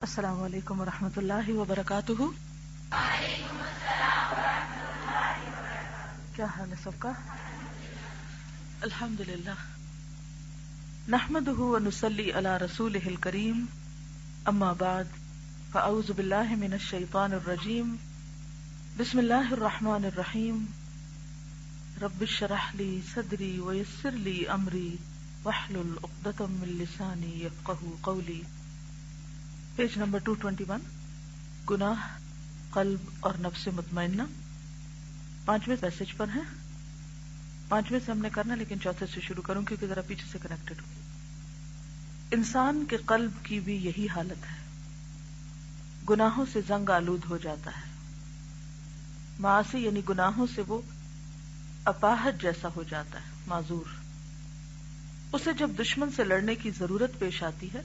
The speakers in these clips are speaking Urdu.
السلام علیکم ورحمۃ اللہ وبرکاتہ۔ کیا حال ہے سب کا؟ الحمد للہ، نحمده ونصلی علی رسولہ الکریم، اما بعد فاعوذ باللہ من الشیطان الرجیم، بسم اللہ الرحمن الرحیم، رب اشرح لی صدری ویسر لی امری واحلل عقدۃ من لسانی یفقہوا قولی۔ پیج نمبر 221، گناہ، قلب اور نفس مطمئنہ، 5ویں پیسج پر ہیں۔ 5ویں سے ہم نے کرنا، لیکن 4تھے سے شروع کروں کیونکہ ذرا پیچھے سے کنیکٹڈ ہو۔ انسان کے قلب کی بھی یہی حالت ہے، گناہوں سے زنگ آلود ہو جاتا ہے، معاصی یعنی گناہوں سے وہ اپاہج جیسا ہو جاتا ہے، معذور۔ اسے جب دشمن سے لڑنے کی ضرورت پیش آتی ہے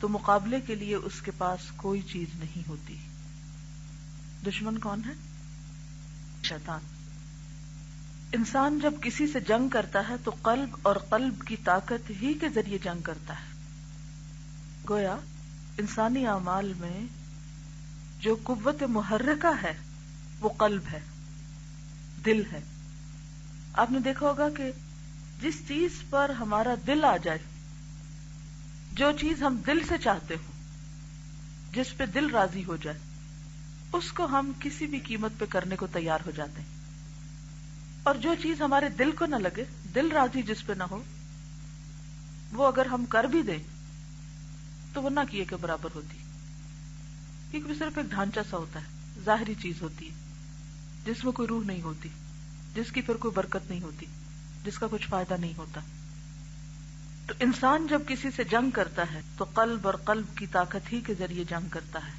تو مقابلے کے لیے اس کے پاس کوئی چیز نہیں ہوتی۔ دشمن کون ہے؟ شیطان۔ انسان جب کسی سے جنگ کرتا ہے تو قلب اور قلب کی طاقت ہی کے ذریعے جنگ کرتا ہے۔ گویا انسانی اعمال میں جو قوت محرکہ ہے وہ قلب ہے، دل ہے۔ آپ نے دیکھا ہوگا کہ جس چیز پر ہمارا دل آ جائے، جو چیز ہم دل سے چاہتے ہوں، جس پہ دل راضی ہو جائے، اس کو ہم کسی بھی قیمت پہ کرنے کو تیار ہو جاتے ہیں، اور جو چیز ہمارے دل کو نہ لگے، دل راضی جس پہ نہ ہو، وہ اگر ہم کر بھی دیں تو وہ نہ کیے کے برابر ہوتی، کیونکہ وہ صرف ایک ڈھانچہ سا ہوتا ہے، ظاہری چیز ہوتی ہے جس میں کوئی روح نہیں ہوتی، جس کی پھر کوئی برکت نہیں ہوتی، جس کا کچھ فائدہ نہیں ہوتا۔ تو انسان جب کسی سے جنگ کرتا ہے تو قلب اور قلب کی طاقت ہی کے ذریعے جنگ کرتا ہے،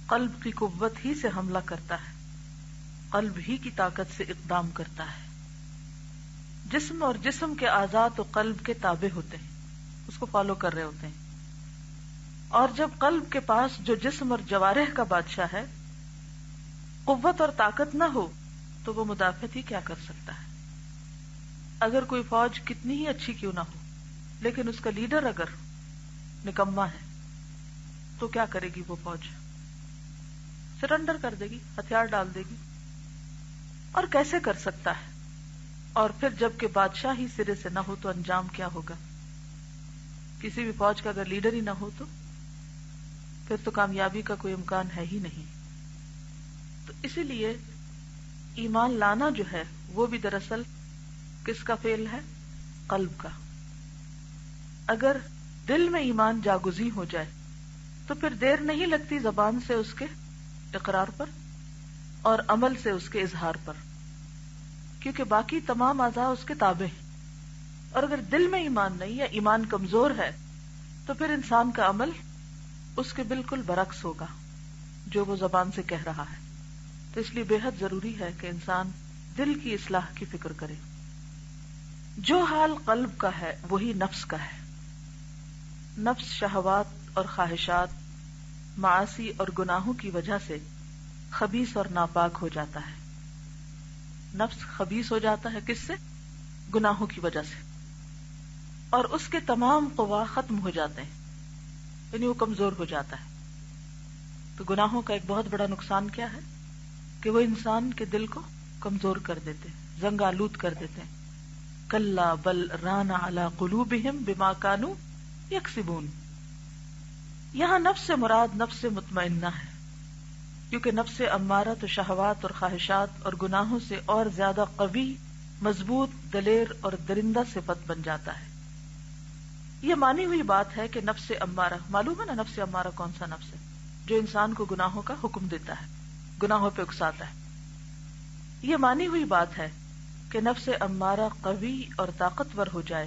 قلب کی قوت ہی سے حملہ کرتا ہے، قلب ہی کی طاقت سے اقدام کرتا ہے۔ جسم اور جسم کے اعضاء تو قلب کے تابع ہوتے ہیں، اس کو فالو کر رہے ہوتے ہیں، اور جب قلب کے پاس جو جسم اور جوارح کا بادشاہ ہے قوت اور طاقت نہ ہو تو وہ مدافعت ہی کیا کر سکتا ہے؟ اگر کوئی فوج کتنی ہی اچھی کیوں نہ ہو، لیکن اس کا لیڈر اگر نکما ہے تو کیا کرے گی وہ فوج؟ سرنڈر کر دے گی، ہتھیار ڈال دے گی۔ اور کیسے کر سکتا ہے؟ اور پھر جب کہ بادشاہ ہی سرے سے نہ ہو تو انجام کیا ہوگا؟ کسی بھی فوج کا اگر لیڈر ہی نہ ہو تو پھر تو کامیابی کا کوئی امکان ہے ہی نہیں۔ تو اسی لیے ایمان لانا جو ہے وہ بھی دراصل کس کا فعل ہے؟ قلب کا۔ اگر دل میں ایمان جاگزی ہو جائے تو پھر دیر نہیں لگتی زبان سے اس کے اقرار پر اور عمل سے اس کے اظہار پر، کیونکہ باقی تمام اعضاء اس کے تابع ہیں۔ اور اگر دل میں ایمان نہیں یا ایمان کمزور ہے تو پھر انسان کا عمل اس کے بالکل برعکس ہوگا جو وہ زبان سے کہہ رہا ہے۔ تو اس لیے بے حد ضروری ہے کہ انسان دل کی اصلاح کی فکر کرے۔ جو حال قلب کا ہے وہی نفس کا ہے۔ نفس شہوات اور خواہشات، معاصی اور گناہوں کی وجہ سے خبیث اور ناپاک ہو جاتا ہے۔ نفس خبیث ہو جاتا ہے کس سے؟ گناہوں کی وجہ سے، اور اس کے تمام قوا ختم ہو جاتے ہیں، یعنی وہ کمزور ہو جاتا ہے۔ تو گناہوں کا ایک بہت بڑا نقصان کیا ہے کہ وہ انسان کے دل کو کمزور کر دیتے ہیں، زنگ آلود کر دیتے ہیں۔ کلا بل ران علی قلوبہم بما کانوا یکسبون۔ یہاں نفس سے مراد نفس مطمئنہ ہے، کیونکہ نفس امارہ تو شہوات اور خواہشات اور گناہوں سے اور زیادہ قوی، مضبوط، دلیر اور درندہ صفت بن جاتا ہے۔ یہ مانی ہوئی بات ہے کہ نفس امارہ، معلوم ہے نا نفس امارہ کون سا نفس ہے؟ جو انسان کو گناہوں کا حکم دیتا ہے، گناہوں پہ اکساتا ہے۔ یہ مانی ہوئی بات ہے کہ نفس امارہ قوی اور طاقتور ہو جائے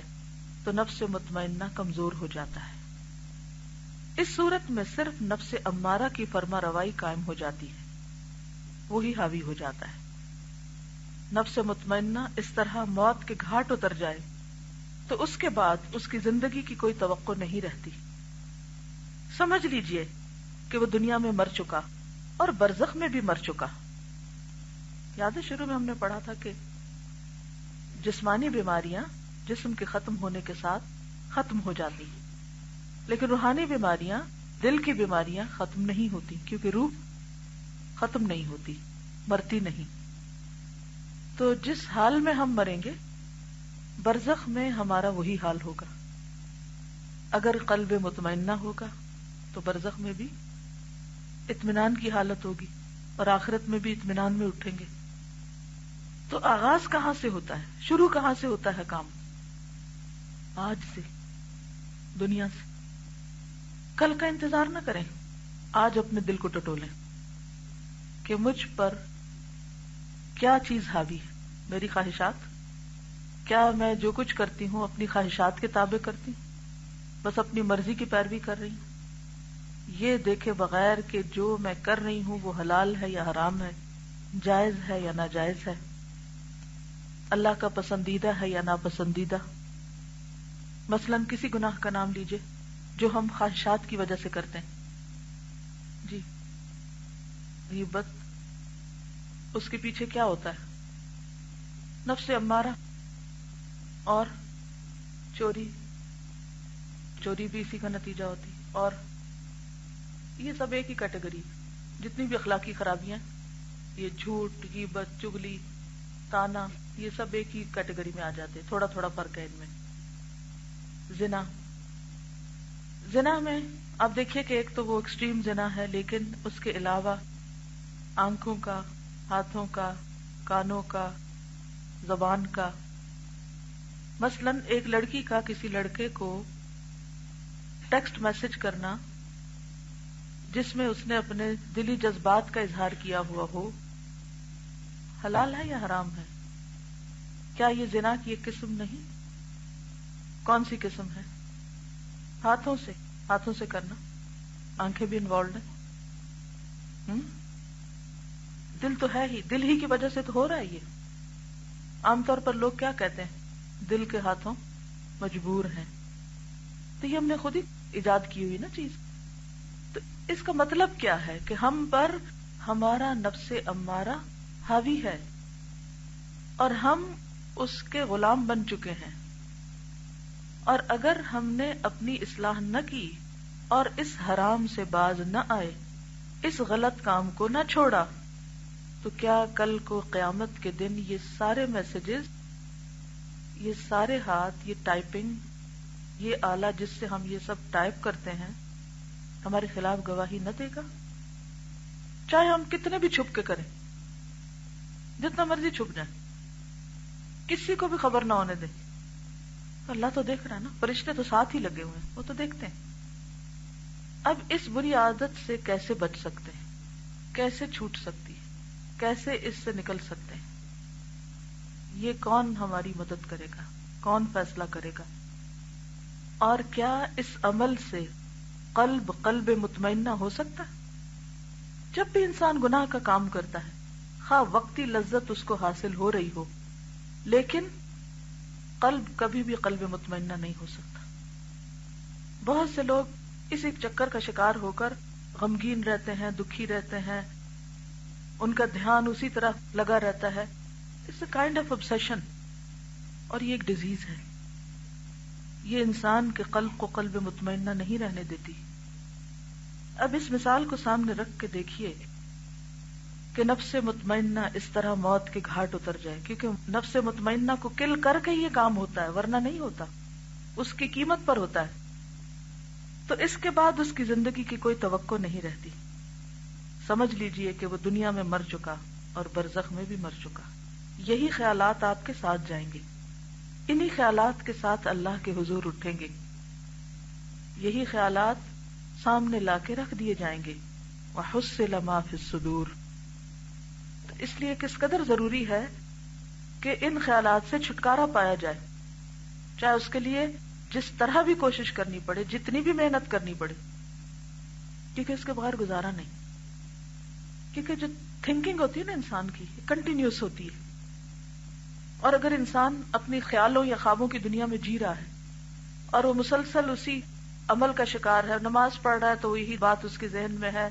تو نفس مطمئنہ کمزور ہو جاتا ہے۔ اس صورت میں صرف نفس امارہ کی فرما روائی قائم ہو جاتی ہے، وہی حاوی ہو جاتا ہے۔ نفس مطمئنہ اس طرح موت کے گھاٹ اتر جائے تو اس کے بعد اس کی زندگی کی کوئی توقع نہیں رہتی۔ سمجھ لیجئے کہ وہ دنیا میں مر چکا اور برزخ میں بھی مر چکا۔ یاد ہے شروع میں ہم نے پڑھا تھا کہ جسمانی بیماریاں جسم کے ختم ہونے کے ساتھ ختم ہو جاتی، لیکن روحانی بیماریاں دل کی بیماریاں ختم نہیں ہوتی کیونکہ روح ختم نہیں ہوتی، مرتی نہیں. تو جس حال میں ہم مریں گے برزخ میں ہمارا وہی حال ہوگا. اگر قلب مطمئنہ ہوگا تو برزخ میں بھی اطمینان کی حالت ہوگی اور آخرت میں بھی اطمینان میں اٹھیں گے. تو آغاز کہاں سے ہوتا ہے، شروع کہاں سے ہوتا ہے کام؟ آج سے، دنیا سے. کل کا انتظار نہ کریں، آج اپنے دل کو ٹٹولیں کہ مجھ پر کیا چیز حاوی ہے. میری خواہشات، کیا میں جو کچھ کرتی ہوں اپنی خواہشات کے تابع کرتی ہوں، بس اپنی مرضی کی پیروی کر رہی ہوں، یہ دیکھے بغیر کہ جو میں کر رہی ہوں وہ حلال ہے یا حرام ہے، جائز ہے یا ناجائز ہے، اللہ کا پسندیدہ ہے یا ناپسندیدہ. مثلا کسی گناہ کا نام لیجئے جو ہم خواہشات کی وجہ سے کرتے ہیں. جی غیبت، اس کے پیچھے کیا ہوتا ہے؟ نفس امارہ. اور چوری بھی اسی کا نتیجہ ہوتی. اور یہ سب ایک ہی کیٹیگری، جتنی بھی اخلاقی خرابیاں، یہ جھوٹ، غیبت، چغلی، تانا، یہ سب ایک ہی کیٹیگری میں آ جاتے. تھوڑا تھوڑا فرق ہے ان میں. زنا میں آپ دیکھیے کہ ایک تو وہ ایکسٹریم زنا ہے، لیکن اس کے علاوہ آنکھوں کا، ہاتھوں کا، کانوں کا، زبان کا. مثلا ایک لڑکی کا کسی لڑکے کو ٹیکسٹ میسج کرنا جس میں اس نے اپنے دلی جذبات کا اظہار کیا ہوا ہو، حلال ہے یا حرام ہے؟ کیا یہ زنا کی ایک قسم نہیں؟ کون سی قسم ہے؟ ہاتھوں سے کرنا. آنکھیں بھی انوالوڈ ہیں. دل تو ہے ہی، دل ہی کی وجہ سے تو ہو رہا ہے. یہ عام طور پر لوگ کیا کہتے ہیں؟ دل کے ہاتھوں مجبور ہیں. تو یہ ہم نے خود ہی ایجاد کی ہوئی نا چیز. تو اس کا مطلب کیا ہے کہ ہم پر ہمارا نفس امارہ حاوی ہے اور ہم اس کے غلام بن چکے ہیں. اور اگر ہم نے اپنی اصلاح نہ کی اور اس حرام سے باز نہ آئے، اس غلط کام کو نہ چھوڑا، تو کیا کل کو قیامت کے دن یہ سارے میسجز، یہ سارے ہاتھ، یہ ٹائپنگ، یہ آلہ جس سے ہم یہ سب ٹائپ کرتے ہیں، ہمارے خلاف گواہی نہ دے گا؟ چاہے ہم کتنے بھی چھپ کے کریں، جتنا مرضی چھپ جائیں، کسی کو بھی خبر نہ ہونے دیں، اللہ تو دیکھ رہا ہے نا. فرشتے تو ساتھ ہی لگے ہوئے ہیں، وہ تو دیکھتے ہیں. اب اس بری عادت سے کیسے بچ سکتے ہیں؟ کیسے چھوٹ سکتی ہے؟ کیسے اس سے نکل سکتے ہیں؟ یہ کون ہماری مدد کرے گا؟ کون فیصلہ کرے گا؟ اور کیا اس عمل سے قلب مطمئنہ ہو سکتا ہے؟ جب بھی انسان گناہ کا کام کرتا ہے، خواہ وقتی لذت اس کو حاصل ہو رہی ہو، لیکن قلب کبھی بھی قلب مطمئنہ نہیں ہو سکتا. بہت سے لوگ اسی چکر کا شکار ہو کر غمگین رہتے ہیں، دکھی رہتے ہیں، ان کا دھیان اسی طرح لگا رہتا ہے. It's a kind of obsession، اور یہ ایک ڈیزیز ہے. یہ انسان کے قلب کو قلب مطمئنہ نہیں رہنے دیتی. اب اس مثال کو سامنے رکھ کے دیکھیے کہ نفس مطمئنہ اس طرح موت کے گھاٹ اتر جائے، کیونکہ نفس مطمئنہ کو کل کر کے یہ کام ہوتا ہے، ورنہ نہیں ہوتا، اس کی قیمت پر ہوتا ہے. تو اس کے بعد اس کی زندگی کی کوئی توقع نہیں رہتی. سمجھ لیجئے کہ وہ دنیا میں مر چکا اور برزخ میں بھی مر چکا. یہی خیالات آپ کے ساتھ جائیں گے، انہی خیالات کے ساتھ اللہ کے حضور اٹھیں گے، یہی خیالات سامنے لا کے رکھ دیے جائیں گے. وَحُصِّلَ مَا فِي الصُّدُورِ. اس لیے کس قدر ضروری ہے کہ ان خیالات سے چھٹکارا پایا جائے، چاہے اس کے لیے جس طرح بھی کوشش کرنی پڑے، جتنی بھی محنت کرنی پڑے، کیونکہ اس کے بغیر گزارا نہیں. کیونکہ جو تھنکنگ ہوتی ہے نا انسان کی، کنٹینیوس ہوتی ہے، اور اگر انسان اپنی خیالوں یا خوابوں کی دنیا میں جی رہا ہے اور وہ مسلسل اسی عمل کا شکار ہے، نماز پڑھ رہا ہے تو یہی بات اس کے ذہن میں ہے،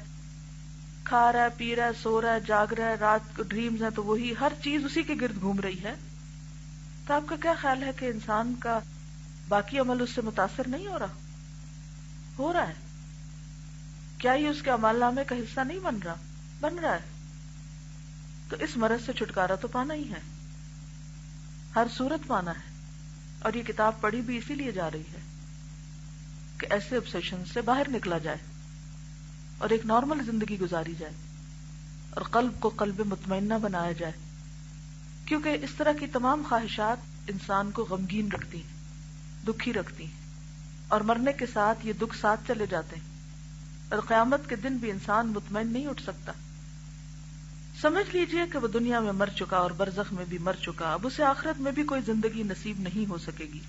کھا رہا ہے، پی رہا ہے، سو رہا ہے، جاگ رہا ہے، رات کو ڈریمز ہیں تو وہی ہر چیز اسی کے گرد گھوم رہی ہے، تو آپ کا کیا خیال ہے کہ انسان کا باقی عمل اس سے متاثر نہیں ہو رہا؟ ہو رہا ہے. کیا یہ اس کے اعمال نامے کا حصہ نہیں بن رہا؟ بن رہا ہے. تو اس مرض سے چھٹکارا تو پانا ہی ہے، ہر صورت پانا ہے. اور یہ کتاب پڑھی بھی اسی لیے جا رہی ہے کہ ایسے obsession سے باہر نکلا جائے اور ایک نارمل زندگی گزاری جائے اور قلب کو قلب مطمئنہ بنایا جائے. کیونکہ اس طرح کی تمام خواہشات انسان کو غمگین رکھتی ہیں، دکھی رکھتی ہیں، اور مرنے کے ساتھ یہ دکھ ساتھ چلے جاتے ہیں، اور قیامت کے دن بھی انسان مطمئن نہیں اٹھ سکتا. سمجھ لیجئے کہ وہ دنیا میں مر چکا اور برزخ میں بھی مر چکا، اب اسے آخرت میں بھی کوئی زندگی نصیب نہیں ہو سکے گی.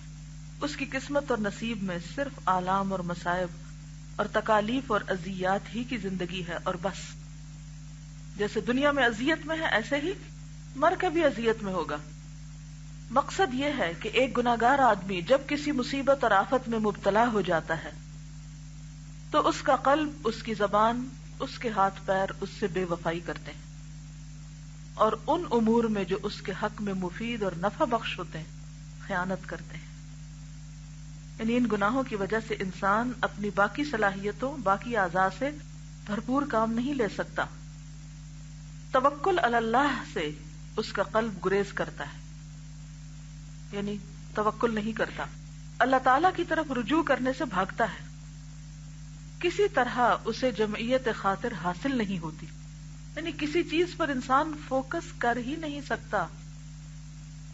اس کی قسمت اور نصیب میں صرف آلام اور مصائب اور تکالیف اور اذیات ہی کی زندگی ہے، اور بس. جیسے دنیا میں اذیت میں ہے ایسے ہی مر کے بھی اذیت میں ہوگا. مقصد یہ ہے کہ ایک گناہگار آدمی جب کسی مصیبت اور آفت میں مبتلا ہو جاتا ہے تو اس کا قلب، اس کی زبان، اس کے ہاتھ پیر اس سے بے وفائی کرتے ہیں، اور ان امور میں جو اس کے حق میں مفید اور نفع بخش ہوتے ہیں خیانت کرتے ہیں. یعنی ان گناہوں کی وجہ سے انسان اپنی باقی صلاحیتوں، باقی اعضاء سے بھرپور کام نہیں لے سکتا. توکل علی اللہ سے اس کا قلب گریز کرتا ہے، یعنی توکل نہیں کرتا، اللہ تعالی کی طرف رجوع کرنے سے بھاگتا ہے. کسی طرح اسے جمعیت خاطر حاصل نہیں ہوتی، یعنی کسی چیز پر انسان فوکس کر ہی نہیں سکتا.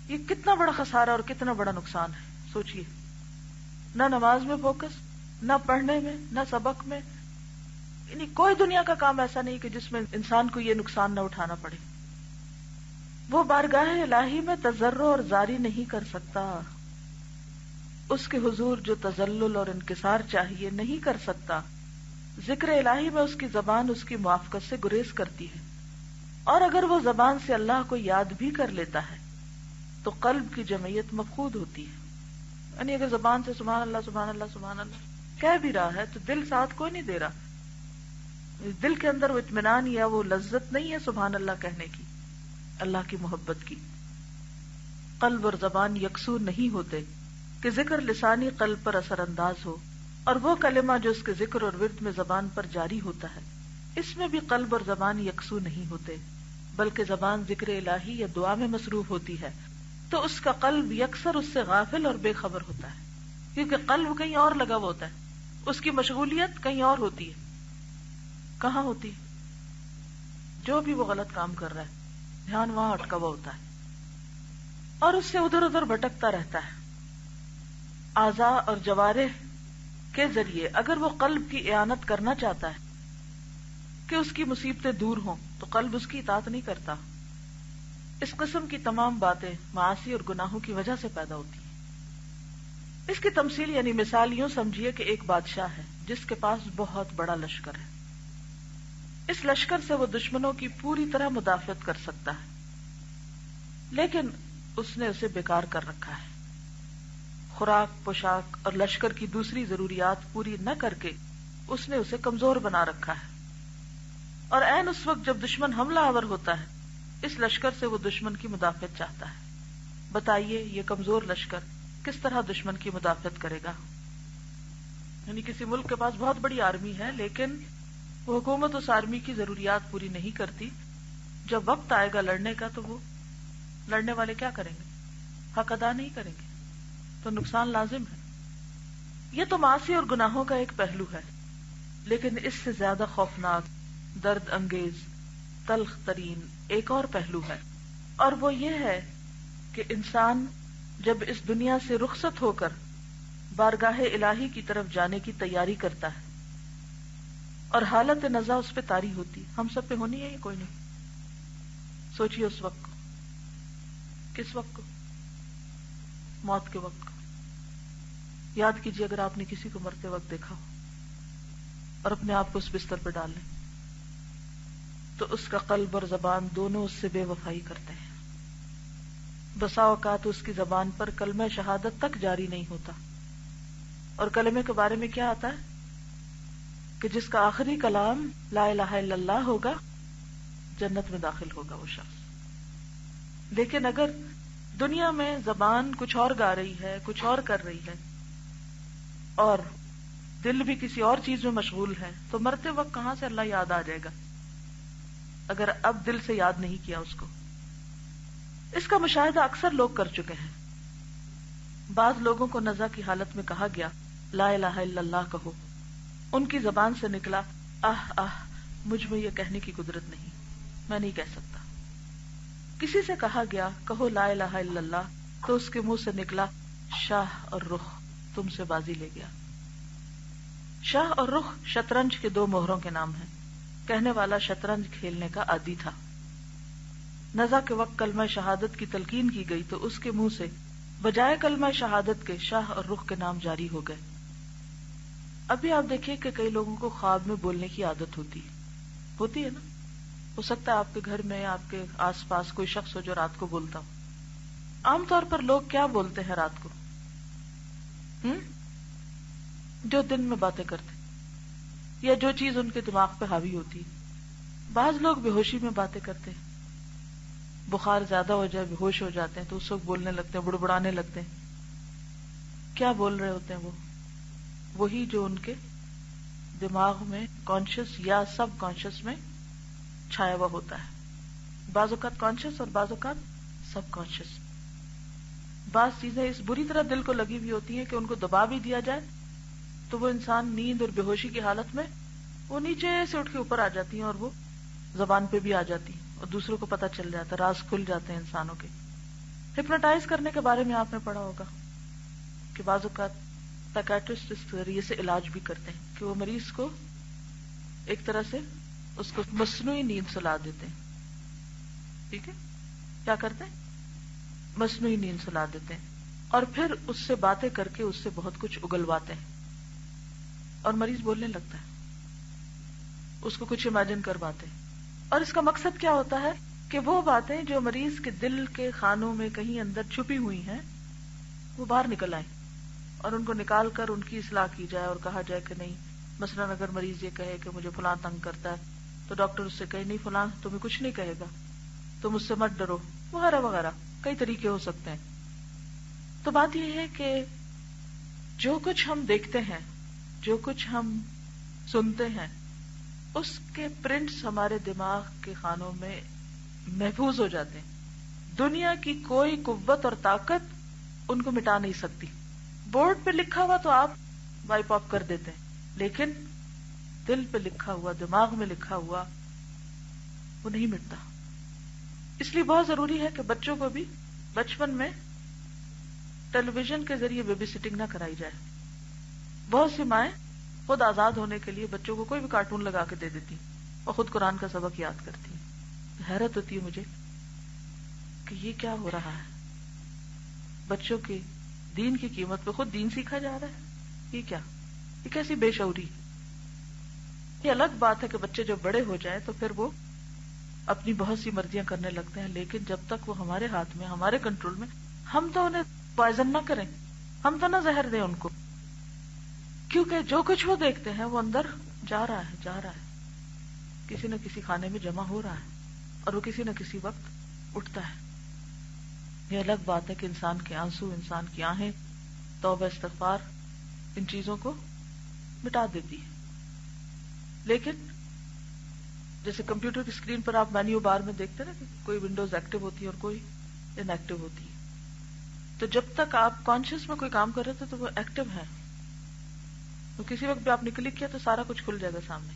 یہ کتنا بڑا خسارہ اور کتنا بڑا نقصان ہے، سوچئے. نہ نماز میں فوکس، نہ پڑھنے میں، نہ سبق میں، یعنی کوئی دنیا کا کام ایسا نہیں کہ جس میں انسان کو یہ نقصان نہ اٹھانا پڑے. وہ بارگاہ الہی میں تضرع اور زاری نہیں کر سکتا، اس کے حضور جو تذلل اور انکسار چاہیے نہیں کر سکتا. ذکر الہی میں اس کی زبان اس کی موافقت سے گریز کرتی ہے، اور اگر وہ زبان سے اللہ کو یاد بھی کر لیتا ہے تو قلب کی جمعیت مفقود ہوتی ہے. یعنی اگر زبان سے سبحان اللہ سبحان اللہ سبحان اللہ کہہ بھی رہا ہے تو دل ساتھ کوئی نہیں دے رہا، دل کے اندر وہ اطمینان یا وہ لذت نہیں ہے سبحان اللہ کہنے کی، اللہ کی محبت کی. قلب اور زبان یکسو نہیں ہوتے کہ ذکر لسانی قلب پر اثر انداز ہو، اور وہ کلمہ جو اس کے ذکر اور ورد میں زبان پر جاری ہوتا ہے اس میں بھی قلب اور زبان یکسو نہیں ہوتے، بلکہ زبان ذکر الہی یا دعا میں مصروف ہوتی ہے تو اس کا قلب یکسر اس سے غافل اور بے خبر ہوتا ہے، کیونکہ قلب کہیں اور لگا ہوا ہوتا ہے، اس کی مشغولیت کہیں اور ہوتی ہے. کہاں ہوتی؟ جو بھی وہ غلط کام کر رہا ہے دھیان وہاں اٹکا ہوا ہوتا ہے اور اس سے ادھر ادھر بھٹکتا رہتا ہے. اعضاء اور جوارح کے ذریعے اگر وہ قلب کی اعانت کرنا چاہتا ہے کہ اس کی مصیبتیں دور ہوں تو قلب اس کی اطاعت نہیں کرتا. اس قسم کی تمام باتیں معاصی اور گناہوں کی وجہ سے پیدا ہوتی ہیں. اس کی تمثیل یعنی مثال یوں سمجھیے کہ ایک بادشاہ ہے جس کے پاس بہت بڑا لشکر ہے. اس لشکر سے وہ دشمنوں کی پوری طرح مدافعت کر سکتا ہے، لیکن اس نے اسے بیکار کر رکھا ہے. خوراک، پوشاک اور لشکر کی دوسری ضروریات پوری نہ کر کے اس نے اسے کمزور بنا رکھا ہے. اور عین اس وقت جب دشمن حملہ آور ہوتا ہے اس لشکر سے وہ دشمن کی مدافعت چاہتا ہے. بتائیے یہ کمزور لشکر کس طرح دشمن کی مدافعت کرے گا؟ یعنی کسی ملک کے پاس بہت بڑی آرمی ہے لیکن وہ حکومت اس آرمی کی ضروریات پوری نہیں کرتی. جب وقت آئے گا لڑنے کا تو وہ لڑنے والے کیا کریں گے؟ حق ادا نہیں کریں گے تو نقصان لازم ہے. یہ تو معاصی اور گناہوں کا ایک پہلو ہے، لیکن اس سے زیادہ خوفناک، درد انگیز، تلخ ترین ایک اور پہلو ہے، اور وہ یہ ہے کہ انسان جب اس دنیا سے رخصت ہو کر بارگاہ الہی کی طرف جانے کی تیاری کرتا ہے اور حالت نزا اس پہ طاری ہوتی، ہم سب پہ ہونی ہے، یہ کوئی نہیں. سوچیے اس وقت کو، کس وقت کو؟ موت کے وقت کو. یاد کیجیے اگر آپ نے کسی کو مرتے وقت دیکھا ہو اور اپنے آپ کو اس بستر پہ ڈال لیں تو اس کا قلب اور زبان دونوں اس سے بے وفائی کرتے ہیں. بسا اوقات اس کی زبان پر کلمہ شہادت تک جاری نہیں ہوتا، اور کلمے کے بارے میں کیا آتا ہے کہ جس کا آخری کلام لا الہ الا اللہ ہوگا جنت میں داخل ہوگا وہ شخص. لیکن اگر دنیا میں زبان کچھ اور گا رہی ہے، کچھ اور کر رہی ہے، اور دل بھی کسی اور چیز میں مشغول ہے تو مرتے وقت کہاں سے اللہ یاد آ جائے گا اگر اب دل سے یاد نہیں کیا اس کو. اس کا مشاہدہ اکثر لوگ کر چکے ہیں. بعض لوگوں کو نزع کی حالت میں کہا گیا لا الہ الا اللہ کہو، ان کی زبان سے نکلا مجھ میں یہ کہنے کی قدرت نہیں، میں نہیں کہہ سکتا. کسی سے کہا گیا کہو لا الہ الا اللہ تو اس کے منہ سے نکلا شاہ اور رخ تم سے بازی لے گیا. شاہ اور رخ شطرنج کے 2 مہروں کے نام ہیں. کہنے والا شطرنج کھیلنے کا عادی تھا. نزع کے وقت کلمہ شہادت کی تلقین کی گئی تو اس کے منہ سے بجائے کلمہ شہادت کے شاہ اور رخ کے نام جاری ہو گئے. ابھی آپ دیکھیے کہ کئی لوگوں کو خواب میں بولنے کی عادت ہوتی ہے نا. ہو سکتا ہے آپ کے گھر میں آپ کے آس پاس کوئی شخص ہو جو رات کو بولتا ہو. عام طور پر لوگ کیا بولتے ہیں رات کو؟ جو دن میں باتیں کرتے یا جو چیز ان کے دماغ پہ حاوی ہوتی. بعض لوگ بے ہوشی میں باتیں کرتے ہیں، بخار زیادہ ہو جائے بے ہوش ہو جاتے ہیں تو اس وقت بولنے لگتے ہیں، بڑبڑانے لگتے ہیں. کیا بول رہے ہوتے ہیں وہ؟ وہی جو ان کے دماغ میں کانشیس یا سب کانشیس میں چھایا ہوا ہوتا ہے. بعض اوقات کانشیس اور بعض اوقات سب کانشیس. بعض چیزیں اس بری طرح دل کو لگی ہوئی ہوتی ہیں کہ ان کو دبا بھی دیا جائے تو وہ انسان نیند اور بے ہوشی کی حالت میں وہ نیچے سے اٹھ کے اوپر آ جاتی ہیں اور وہ زبان پہ بھی آ جاتی ہیں اور دوسروں کو پتہ چل جاتا ہے، راز کھل جاتے ہیں انسانوں کے. ہپنوٹائز کرنے کے بارے میں آپ نے پڑھا ہوگا کہ بعض اوقات سائیکیٹرسٹ اس ذریعے سے علاج بھی کرتے ہیں کہ وہ مریض کو ایک طرح سے اس کو مصنوعی نیند سلا دیتے ہیں. ٹھیک ہے، کیا کرتے ہیں؟ مصنوعی نیند سلا دیتے ہیں اور پھر اس سے باتیں کر کے اس سے بہت کچھ اگلواتے ہیں اور مریض بولنے لگتا ہے، اس کو کچھ امیجن کر باتیں. اور اس کا مقصد کیا ہوتا ہے کہ وہ باتیں جو مریض کے دل کے خانوں میں کہیں اندر چھپی ہوئی ہیں وہ باہر نکل آئیں اور ان کو نکال کر ان کی اصلاح کی جائے اور کہا جائے کہ نہیں، مثلا اگر مریض یہ کہے کہ مجھے فلاں تنگ کرتا ہے تو ڈاکٹر اس سے کہے نہیں، فلاں تمہیں کچھ نہیں کہے گا، تم اس سے مت ڈرو، وغیرہ وغیرہ. کئی طریقے ہو سکتے ہیں. تو بات یہ ہے کہ جو کچھ ہم دیکھتے ہیں، جو کچھ ہم سنتے ہیں، اس کے پرنٹس ہمارے دماغ کے خانوں میں محفوظ ہو جاتے ہیں. دنیا کی کوئی قوت اور طاقت ان کو مٹا نہیں سکتی. بورڈ پہ لکھا ہوا تو آپ وائپ آف کر دیتے ہیں، لیکن دل پہ لکھا ہوا، دماغ میں لکھا ہوا وہ نہیں مٹتا. اس لیے بہت ضروری ہے کہ بچوں کو بھی بچپن میں ٹیلی ویژن کے ذریعے بیبی سٹنگ نہ کرائی جائے. بہت سی مائیں خود آزاد ہونے کے لیے بچوں کو کوئی بھی کارٹون لگا کے دے دیتی اور خود قرآن کا سبق یاد کرتی. حیرت ہوتی ہے مجھے کہ یہ کیا ہو رہا ہے. بچوں کے دین کی قیمت پہ خود دین سیکھا جا رہا ہے. یہ کیسی بے شعوری. یہ الگ بات ہے کہ بچے جب بڑے ہو جائیں تو پھر وہ اپنی بہت سی مرضیاں کرنے لگتے ہیں، لیکن جب تک وہ ہمارے ہاتھ میں، ہمارے کنٹرول میں، ہم تو انہیں پوائزن نہ کریں، ہم تو نہ زہر دیں ان کو، کیونکہ جو کچھ وہ دیکھتے ہیں وہ اندر جا رہا ہے کسی نہ کسی کھانے میں جمع ہو رہا ہے اور وہ کسی نہ کسی وقت اٹھتا ہے. یہ الگ بات ہے کہ انسان کے آنسو، انسان کی آہیں، توبہ استغفار ان چیزوں کو مٹا دیتی ہے. لیکن جیسے کمپیوٹر کی اسکرین پر آپ مینیو بار میں دیکھتے نا کہ کوئی ونڈوز ایکٹیو ہوتی ہے اور کوئی ان ایکٹیو ہوتی ہے، تو جب تک آپ کانشیس میں کوئی کام کر رہے تھے تو وہ ایکٹیو ہے، تو کسی وقت بھی آپ نے کلک کیا تو سارا کچھ کھل جائے گا سامنے.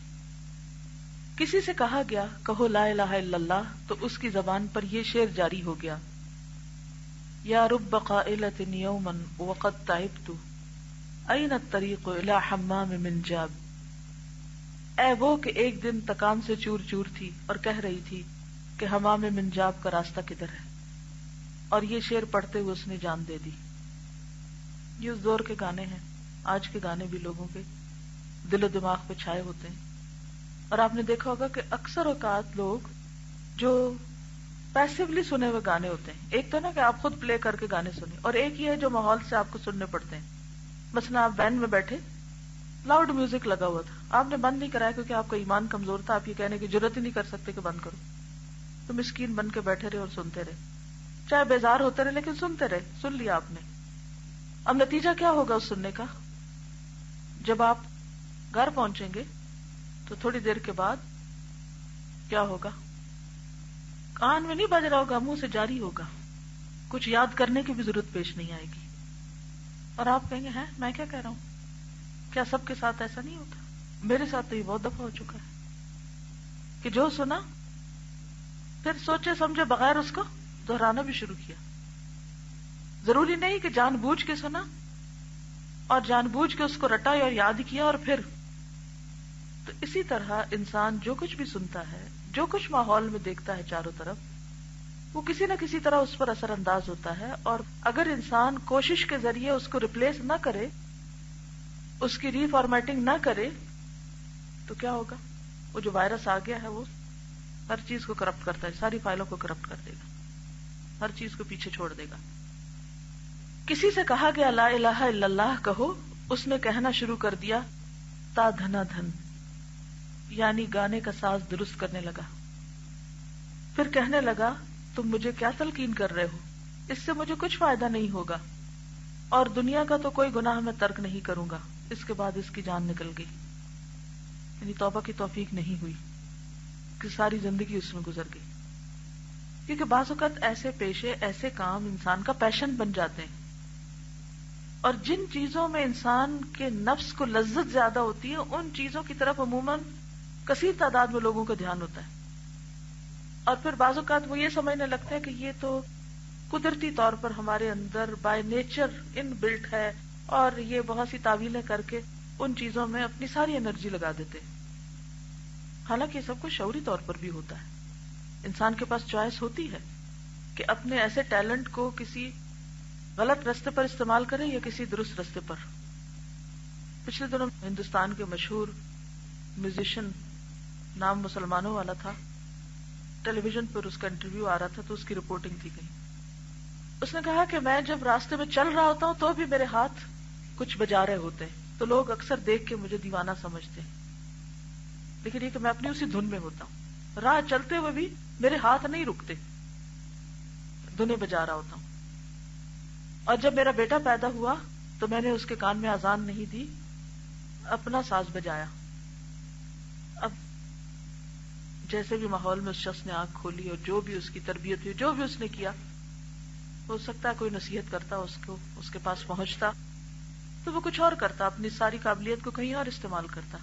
کسی سے کہا گیا کہو لا الہ الا اللہ تو اس کی زبان پر یہ شعر جاری ہو گیا، یا رب قائلۃ یوما وقد تعبت این الطریق الی حمام من جاب. اے وہ کہ ایک دن تکان سے چور چور تھی اور کہہ رہی تھی کہ حمام منجاب کا راستہ کدھر ہے، اور یہ شعر پڑھتے ہوئے اس نے جان دے دی. یہ اس دور کے گانے ہیں. آج کے گانے بھی لوگوں کے دل و دماغ پہ چھائے ہوتے ہیں. اور آپ نے دیکھا ہوگا کہ اکثر اوقات لوگ جو پیسیولی سنے ہوئے گانے ہوتے ہیں، ایک تو نا کہ آپ خود پلے کر کے گانے سنیں، اور ایک یہ ہے جو ماحول سے آپ کو سننے پڑتے ہیں. مثلا آپ وین میں بیٹھے، لاؤڈ میوزک لگا ہوا تھا، آپ نے بند نہیں کرایا کیونکہ آپ کا ایمان کمزور تھا، آپ یہ کہنے کی جرات ہی نہیں کر سکتے کہ بند کرو، تو مسکین بن کے بیٹھے رہے اور سنتے رہے، چاہے بیزار ہوتے رہے لیکن سنتے رہے. سن لیا آپ نے. اب نتیجہ کیا ہوگا اس سننے کا؟ جب آپ گھر پہنچیں گے تو تھوڑی دیر کے بعد کیا ہوگا؟ کان میں نہیں بج رہا ہوگا، منہ سے جاری ہوگا، کچھ یاد کرنے کی بھی ضرورت پیش نہیں آئے گی، اور آپ کہیں گے ہیں میں کیا کہہ رہا ہوں؟ کیا سب کے ساتھ ایسا نہیں ہوتا؟ میرے ساتھ تو یہ بہت دفعہ ہو چکا ہے کہ جو سنا پھر سوچے سمجھے بغیر اس کو دہرانا بھی شروع کیا. ضروری نہیں کہ جان بوجھ کے سنا اور جان بوجھ کے اس کو رٹا اور یاد کیا اور پھر. تو اسی طرح انسان جو کچھ بھی سنتا ہے، جو کچھ ماحول میں دیکھتا ہے چاروں طرف، وہ کسی نہ کسی طرح اس پر اثر انداز ہوتا ہے. اور اگر انسان کوشش کے ذریعے اس کو ریپلیس نہ کرے، اس کی ری فارمیٹنگ نہ کرے، تو کیا ہوگا؟ وہ جو وائرس آ گیا ہے وہ ہر چیز کو کرپٹ کرتا ہے، ساری فائلوں کو کرپٹ کر دے گا، ہر چیز کو پیچھے چھوڑ دے گا. کسی سے کہا گیا لا الہ الا اللہ کہو، اس نے کہنا شروع کر دیا تا دھنا دھن، یعنی گانے کا ساز درست کرنے لگا. پھر کہنے لگا تم مجھے کیا تلقین کر رہے ہو، اس سے مجھے کچھ فائدہ نہیں ہوگا، اور دنیا کا تو کوئی گناہ میں ترک نہیں کروں گا. اس کے بعد اس کی جان نکل گئی، یعنی توبہ کی توفیق نہیں ہوئی کہ ساری زندگی اس میں گزر گئی. کیونکہ بعض اوقات ایسے پیشے، ایسے کام انسان کا پیشن بن جاتے ہیں، اور جن چیزوں میں انسان کے نفس کو لذت زیادہ ہوتی ہے ان چیزوں کی طرف عموماً کثیر تعداد میں لوگوں کا دھیان ہوتا ہے. اور پھر بعض اوقات وہ یہ سمجھنے لگتے ہیں کہ یہ تو قدرتی طور پر ہمارے اندر بائی نیچر ان بلٹ ہے، اور یہ بہت سی تعویلیں کر کے ان چیزوں میں اپنی ساری انرجی لگا دیتے ہیں. حالانکہ یہ سب کچھ شعوری طور پر بھی ہوتا ہے. انسان کے پاس چوائس ہوتی ہے کہ اپنے ایسے ٹیلنٹ کو کسی غلط رستے پر استعمال کرے یا کسی درست رستے پر. پچھلے دنوں ہندوستان کے مشہور میوزیشین، نام مسلمانوں والا تھا، ٹیلی ویژن پر اس کا انٹرویو آ رہا تھا تو اس کی رپورٹنگ تھی گئی. اس نے کہا کہ میں جب راستے میں چل رہا ہوتا ہوں تو بھی میرے ہاتھ کچھ بجا رہے ہوتے ہیں، تو لوگ اکثر دیکھ کے مجھے دیوانہ سمجھتے ہیں، لیکن یہ کہ میں اپنی اسی دھن میں ہوتا ہوں، راہ چلتے ہوئے بھی میرے ہاتھ نہیں رکتے، دھنیں بجا رہا ہوتا ہوں. اور جب میرا بیٹا پیدا ہوا تو میں نے اس کے کان میں اذان نہیں دی، اپنا ساز بجایا. اب جیسے بھی ماحول میں اس شخص نے آنکھ کھولی اور جو بھی اس کی تربیت ہوئی، جو بھی اس نے کیا، ہو سکتا ہے کوئی نصیحت کرتا اس کو، اس کے پاس پہنچتا تو وہ کچھ اور کرتا، اپنی ساری قابلیت کو کہیں اور استعمال کرتا.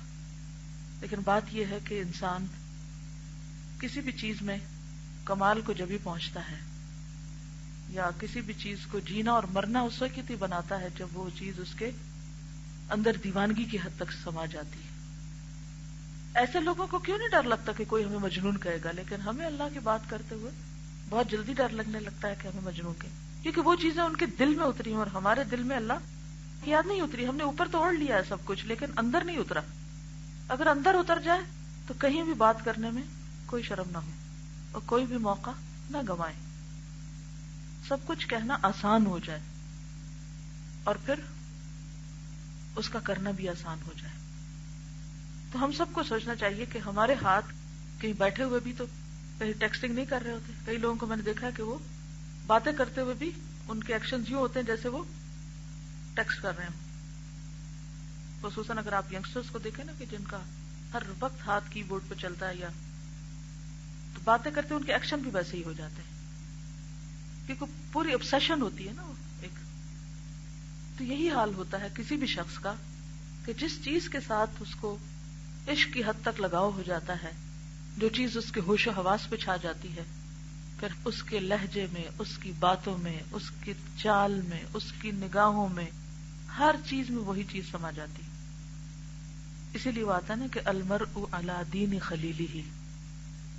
لیکن بات یہ ہے کہ انسان کسی بھی چیز میں کمال کو جب ہی پہنچتا ہے، یا کسی بھی چیز کو جینا اور مرنا اس وقت ہی بناتا ہے جب وہ چیز اس کے اندر دیوانگی کی حد تک سما جاتی ہے. ایسے لوگوں کو کیوں نہیں ڈر لگتا کہ کوئی ہمیں مجنون کہے گا، لیکن ہمیں اللہ کی بات کرتے ہوئے بہت جلدی ڈر لگنے لگتا ہے کہ ہمیں مجنون کہیں، کیونکہ وہ چیزیں ان کے دل میں اتری ہیں اور ہمارے دل میں اللہ کی یاد نہیں اتری. ہم نے اوپر تو اوڑھ لیا ہے سب کچھ لیکن اندر نہیں اترا. اگر اندر اتر جائے تو کہیں بھی بات کرنے میں کوئی شرم نہ ہو اور کوئی بھی موقع نہ گنوائے، سب کچھ کہنا آسان ہو جائے اور پھر اس کا کرنا بھی آسان ہو جائے. تو ہم سب کو سوچنا چاہیے کہ ہمارے ہاتھ کہیں بیٹھے ہوئے بھی تو کہیں ٹیکسٹنگ نہیں کر رہے ہوتے. کئی لوگوں کو میں نے دیکھا ہے کہ وہ باتیں کرتے ہوئے بھی ان کے ایکشنز یوں ہوتے ہیں جیسے وہ ٹیکسٹ کر رہے ہیں. خصوصاً اگر آپ ینگسٹرز کو دیکھیں نا کہ جن کا ہر وقت ہاتھ کی بورڈ پہ چلتا ہے، یا تو باتیں کرتے ان کے ایکشن بھی ویسے ہی ہو جاتے ہیں کیونکہ پوری obsession ہوتی ہے نا وہ ایک. تو یہی حال ہوتا ہے کسی بھی شخص کا کہ جس چیز کے ساتھ اس کو عشق کی حد تک لگاؤ ہو جاتا ہے، جو چیز اس کے ہوش و حواس پہ چھا جاتی ہے، پھر اس کے لہجے میں، اس کی باتوں میں، اس کی چال میں، اس کی نگاہوں میں، ہر چیز میں وہی چیز سما جاتی. اسی لیے وہ آتا ہے نا کہ المرء علی دین خلیلہ،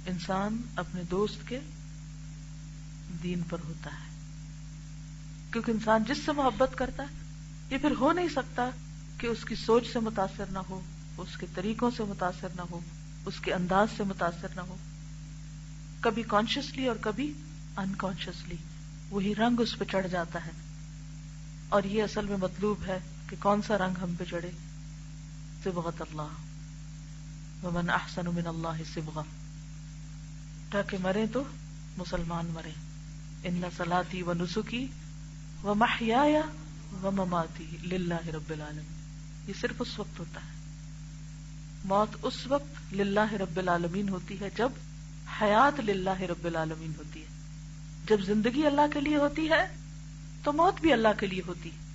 انسان اپنے دوست کے دین پر ہوتا ہے. کیونکہ انسان جس سے محبت کرتا ہے یہ پھر ہو نہیں سکتا کہ اس کی سوچ سے متاثر نہ ہو، اس کے طریقوں سے متاثر نہ ہو، اس کے انداز سے متاثر نہ ہو. کبھی کانشیسلی اور کبھی انکانشیسلی وہی رنگ اس پہ چڑھ جاتا ہے. اور یہ اصل میں مطلوب ہے کہ کون سا رنگ ہم پہ چڑھے؟ صبغۃ اللہ، ومن احسن من اللہ صبغہ، تاکہ مرے تو مسلمان مرے. ان صلاتی و نسکی و محیایا و مماتی للہ رب العالمین. یہ صرف اس وقت ہوتا ہے موت اس وقت للہ رب العالمین ہوتی ہے جب حیات للہ رب العالمین ہوتی ہے. جب زندگی اللہ کے لیے ہوتی ہے تو موت بھی اللہ کے لیے ہوتی ہے.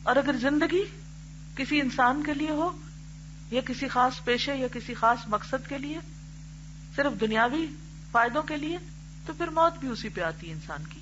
اور اگر زندگی کسی انسان کے لیے ہو یا کسی خاص پیشے یا کسی خاص مقصد کے لیے، صرف دنیاوی فائدوں کے لیے، تو پھر موت بھی اسی پہ آتی ہے انسان کی.